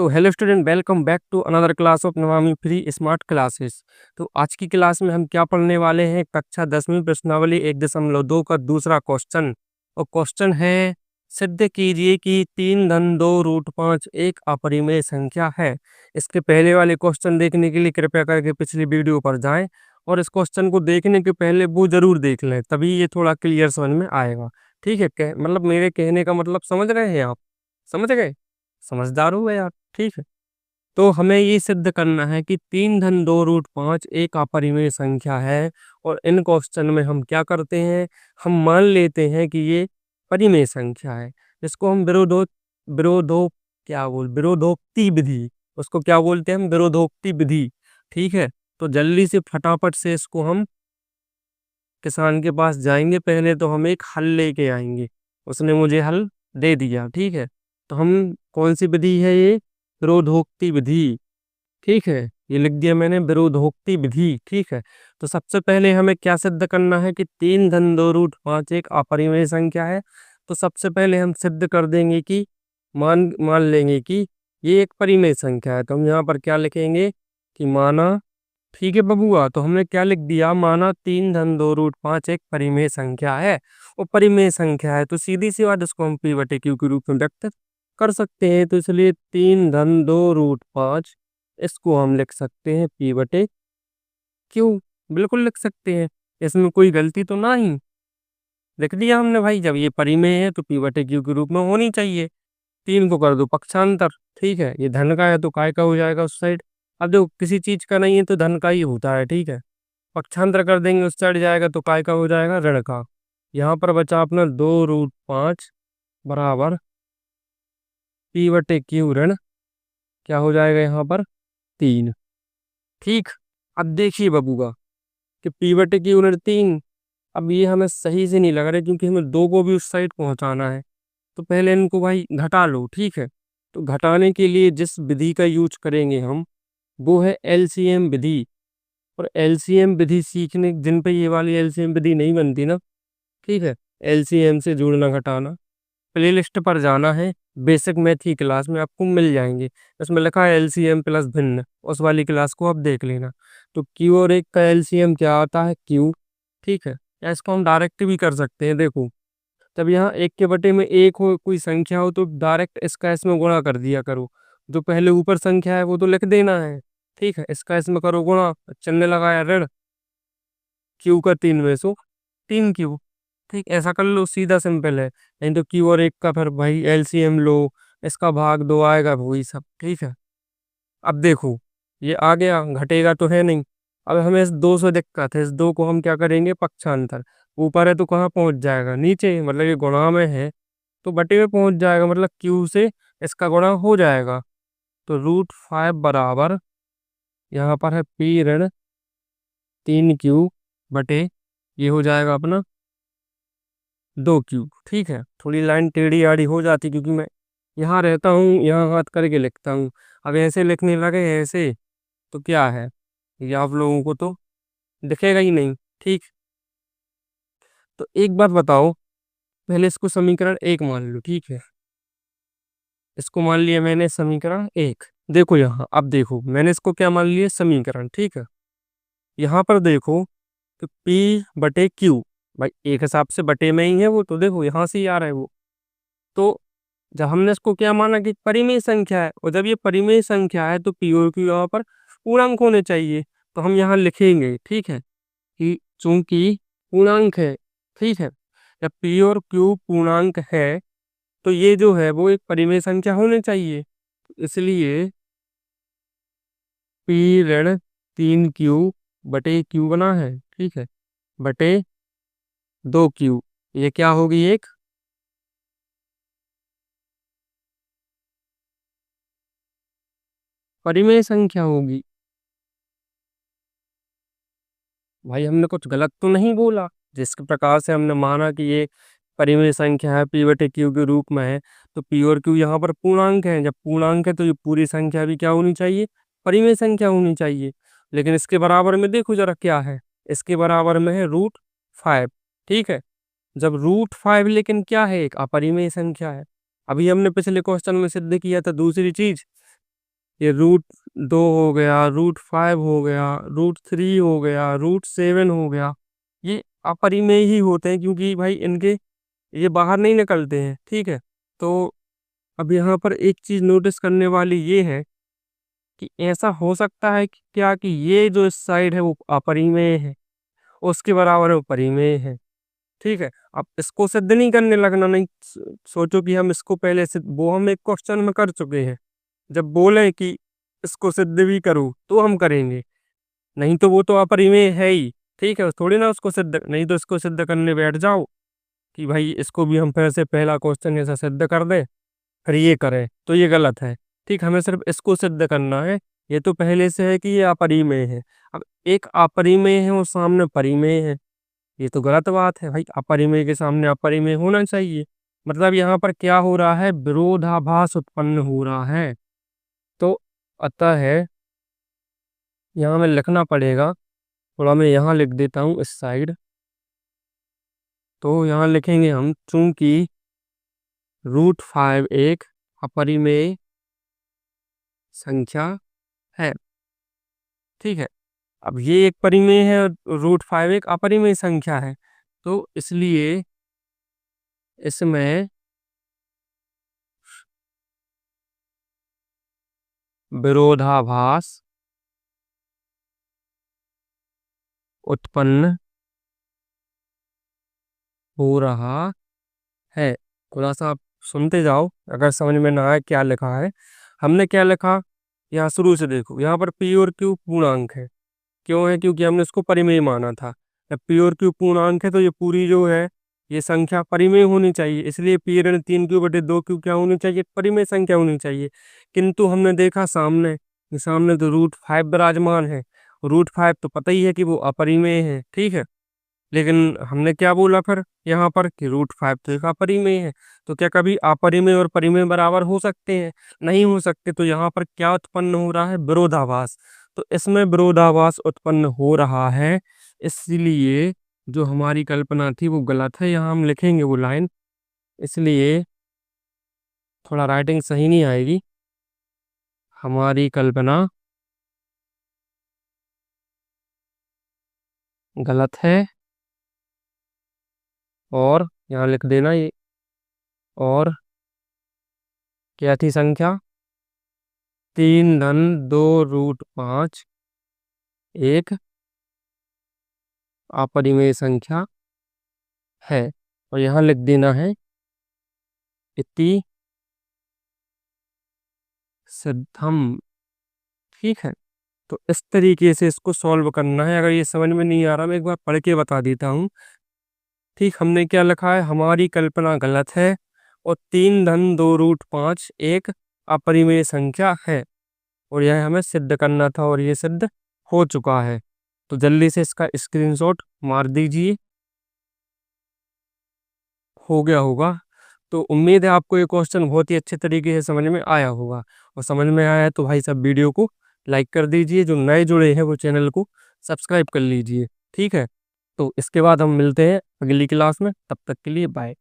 तो hello student, welcome back to another class of Namami free smart classes. तो आज की क्लास में हम क्या पढ़ने वाले हैं, कक्षा 10वीं प्रश्नावली 1.2 का दूसरा क्वेश्चन। और क्वेश्चन है, सिद्ध कीजिए कि 3 धन 2 रूट 5 एक अपरिमेय संख्या है। इसके पहले वाले क्वेश्चन देखने के लिए कृपया करके पिछली वीडियो पर जाएं और इस क्वेश्चन को देखने के पहले वो जरूर देख लें, तभी ये थोड़ा क्लियर समझ में आएगा। ठीक है, मतलब मेरे कहने का मतलब समझ रहे हैं आप? समझ गए? समझदार हो गए आप। ठीक है, तो हमें ये सिद्ध करना है कि 3 धन 2 रूट 5 एक अपरिमेय संख्या है। और इन क्वेश्चन में हम क्या करते हैं, हम मान लेते हैं कि ये परिमेय संख्या है, जिसको हम विरोधो विरोधोक्ति विधि, उसको क्या बोलते हैं हम? विरोधोक्ति विधि। ठीक है, तो जल्दी से फटाफट से इसको हम किसान के पास जाएंगे। पहले तो हम एक हल लेके आएंगे, उसने मुझे हल दे दिया। ठीक है, तो हम कौन सी विधि है ये? विरोधोक्ति विधि। ठीक है, ये लिख दिया मैंने, विरोधोक्ति विधि। ठीक है, तो सबसे पहले हमें क्या सिद्ध करना है कि 3 धन 2 रूट 5 एक अपरिमेय संख्या है। तो सबसे पहले हम सिद्ध कर देंगे कि मान मान लेंगे कि ये एक परिमेय संख्या है। तो हम यहाँ पर क्या लिखेंगे कि माना। ठीक है बबुआ, तो हमने क्या लिख दिया? माना 3 धन 2 रूट 5 एक परिमेय संख्या है। वो परिमेय संख्या है तो सीधी सी बात, इसको हम पी बटे क्यू के रूप में व्यक्त कर सकते हैं। तो इसलिए 3 धन 2 रूट 5 इसको हम लिख सकते हैं पी बटे क्यू। बिल्कुल लिख सकते हैं, इसमें कोई गलती तो ना ही। लिख दिया हमने भाई, जब ये परिमेय है तो पी बटे क्यू के रूप में होनी चाहिए। 3 को कर दो पक्षांतर। ठीक है, ये धन का है तो काय का हो जाएगा उस साइड। अब देखो, किसी चीज का नहीं है तो धन का ही होता है। ठीक है, पक्षांतर कर देंगे उस साइड जाएगा तो काय का हो जाएगा? ऋण का। यहाँ पर बचा अपना 2 रूट 5 बराबर पी बटे क्यू ऋण क्या हो जाएगा यहाँ पर? 3। ठीक, अब देखिए बबूगा कि पी बटे क्यू ऋण 3। अब ये हमें सही से नहीं लग रहा है, क्योंकि हमें 2 को भी उस साइड पहुंचाना है। तो पहले इनको भाई घटा लो। ठीक है, तो घटाने के लिए जिस विधि का यूज करेंगे हम, वो है एलसीएम विधि। और एलसीएम विधि सीखने जिन पे ये वाली एलसीएम विधि नहीं बनती ना, ठीक है, एलसीएम से जोड़ना घटाना, प्लेलिस्ट पर जाना है। बेसिक मैथ की क्लास में आपको मिल जाएंगे, उसमें लिखा है एलसीएम प्लस भिन्न, उस वाली क्लास को आप देख लेना। तो क्यू और एक का एलसीएम क्या आता है? क्यू। ठीक है, या इसको हम डायरेक्ट भी कर सकते हैं। देखो, जब यहाँ एक के बटे में एक हो, कोई संख्या हो, तो डायरेक्ट इसका इसमें गुणा कर दिया करो। जो पहले ऊपर संख्या है वो तो लिख देना है। ठीक है, इसका इसमें करो गुणा, चलने लगाया ऋण, क्यू का 3 में सो 3 क्यू। ठीक, ऐसा कर लो, सीधा सिंपल है। नहीं तो क्यू और एक का फिर भाई एलसीएम लो, इसका भाग 2 आएगा वही सब। ठीक है, अब देखो ये आ गया, घटेगा तो है नहीं। अब हमें इस 2 से दिक्कत है, इस 2 को हम क्या करेंगे? पक्षांतर। ऊपर है तो कहाँ पहुंच जाएगा? नीचे, मतलब ये गुणा में है तो बटे में पहुंच जाएगा, मतलब क्यू से इसका गुणा हो जाएगा। तो रूट 5 बराबर यहाँ पर है पी ऋण 3 क्यू बटे, ये हो जाएगा अपना 2 क्यू। ठीक है, थोड़ी लाइन टेढ़ी आड़ी हो जाती क्योंकि मैं यहाँ रहता हूँ, यहाँ हाथ करके लिखता हूँ। अब ऐसे लिखने लगे ऐसे तो क्या है, ये आप लोगों को तो दिखेगा ही नहीं। ठीक, तो एक बात बताओ, पहले इसको समीकरण 1 मान लो। ठीक है, इसको मान लिया मैंने समीकरण 1। देखो यहाँ, अब देखो मैंने इसको क्या मान लिया? समीकरण। ठीक है, यहाँ पर देखो तो P बटे Q, भाई एक हिसाब से बटे में ही है वो, तो देखो यहाँ से ही आ रहा है वो। तो जब हमने इसको क्या माना कि परिमेय संख्या है, और जब ये परिमेय संख्या है तो P और Q यहाँ पर पूर्णांक होने चाहिए। तो हम यहाँ लिखेंगे, ठीक है, कि चूंकि पूर्णांक है, ठीक है, जब P और Q पूर्णांक है तो ये जो है वो एक परिमेय संख्या होने चाहिए। इसलिए P ऋण 3Q बटे Q बना है। ठीक है, बटे 2Q, ये क्या होगी? एक परिमेय संख्या होगी। भाई हमने कुछ गलत तो नहीं बोला? जिस प्रकार से हमने माना कि ये परिमेय संख्या है, पी बटे क्यू के रूप में है, तो पी और क्यू यहाँ पर पूर्णांक है। जब पूर्णांक है तो ये पूरी संख्या भी क्या होनी चाहिए? परिमेय संख्या होनी चाहिए। लेकिन इसके बराबर में देखो जरा क्या है, इसके बराबर में है रूट 5। ठीक है, जब रूट 5 लेकिन क्या है? एक अपरिमेय संख्या है। अभी हमने पिछले क्वेश्चन में सिद्ध किया था दूसरी चीज, ये √2 हो गया, √5 हो गया, √3 हो गया, √7 हो गया। ये अपरिमेय ही होते हैं क्योंकि भाई इनके ये बाहर नहीं निकलते हैं, ठीक है। तो अब यहाँ पर एक चीज नोटिस करने वाली ये है कि ऐसा हो सकता है कि क्या कि ये जो इस साइड है वो अपरिमेय है, उसके बराबर वो परिमेय है, ठीक है। अब इसको सिद्ध नहीं करने लगना, नहीं सोचो कि हम इसको पहले सिद्ध, वो हम एक क्वेश्चन में कर चुके हैं। जब बोले कि इसको सिद्ध भी करो तो हम करेंगे, नहीं तो वो तो अपरिमेय है ही, ठीक है। थोड़ी ना उसको सिद्ध, नहीं तो इसको सिद्ध करने बैठ जाओ कि भाई इसको भी हम फिर से पहला क्वेश्चन ऐसा सिद्ध कर दें फिर ये करें, तो ये गलत है, ठीक। हमें सिर्फ इसको सिद्ध करना है। ये तो पहले से है कि ये अपरिमेय है। अब एक अपरिमेय है और सामने परिमेय है, ये तो गलत बात है भाई। अपरिमेय के सामने अपरिमेय होना चाहिए। मतलब यहाँ पर क्या हो रहा है, विरोधाभास उत्पन्न हो रहा है। तो अतः है, यहाँ में लिखना पड़ेगा, थोड़ा मैं यहाँ लिख देता हूँ इस साइड। तो यहाँ लिखेंगे हम, चूंकि √5 एक अपरिमेय संख्या है, ठीक है। अब ये एक परिमेय है और √5 एक अपरिमेय संख्या है, तो इसलिए इसमें विरोधाभास उत्पन्न हो रहा है। थोड़ा सा आप सुनते जाओ, अगर समझ में ना आए क्या लिखा है। हमने क्या लिखा, यहाँ शुरू से देखो, यहाँ पर पी और क्यू पूर्णांक है। क्यों है, क्योंकि हमने इसको परिमेय माना था। जब पी और क्यू पूर्णांक है तो ये पूरी जो है ये संख्या परिमेय होनी चाहिए, इसलिए P-3Q/2Q क्या होनी चाहिए, परिमेय संख्या होनी चाहिए। किंतु हमने देखा सामने, कि सामने तो √5 विराजमान है, √5 तो पता ही है कि वो अपरिमेय है, ठीक है। लेकिन हमने क्या बोला फिर यहाँ पर कि √5 तो एक अपरिमेय है। तो क्या कभी अपरिमेय और परिमेय बराबर हो सकते हैं, नहीं हो सकते। तो यहाँ पर क्या उत्पन्न हो रहा है, विरोधाभास। तो इसमें विरोधाभास उत्पन्न हो रहा है, इसलिए जो हमारी कल्पना थी वो गलत है। यहाँ हम लिखेंगे वो लाइन, इसलिए थोड़ा राइटिंग सही नहीं आएगी। हमारी कल्पना गलत है, और यहाँ लिख देना ये, और क्या थी संख्या, 3 धन 2 √5 एक अपरिमेय संख्या है। और यहाँ लिख देना है इति सिद्धम, ठीक है। तो इस तरीके से इसको सॉल्व करना है। अगर ये समझ में नहीं आ रहा, मैं एक बार पढ़ के बता देता हूँ, ठीक। हमने क्या लिखा है, हमारी कल्पना गलत है और 3 धन 2 √5 एक अपरिमेय संख्या है, और यह हमें सिद्ध करना था और ये सिद्ध हो चुका है। तो जल्दी से इसका स्क्रीनशॉट मार दीजिए, हो गया होगा। तो उम्मीद है आपको ये क्वेश्चन बहुत ही अच्छे तरीके से समझ में आया होगा, और समझ में आया है तो भाई सब वीडियो को लाइक कर दीजिए, जो नए जुड़े हैं वो चैनल को सब्सक्राइब कर लीजिए, ठीक है। तो इसके बाद हम मिलते हैं अगली क्लास में, तब तक के लिए बाय।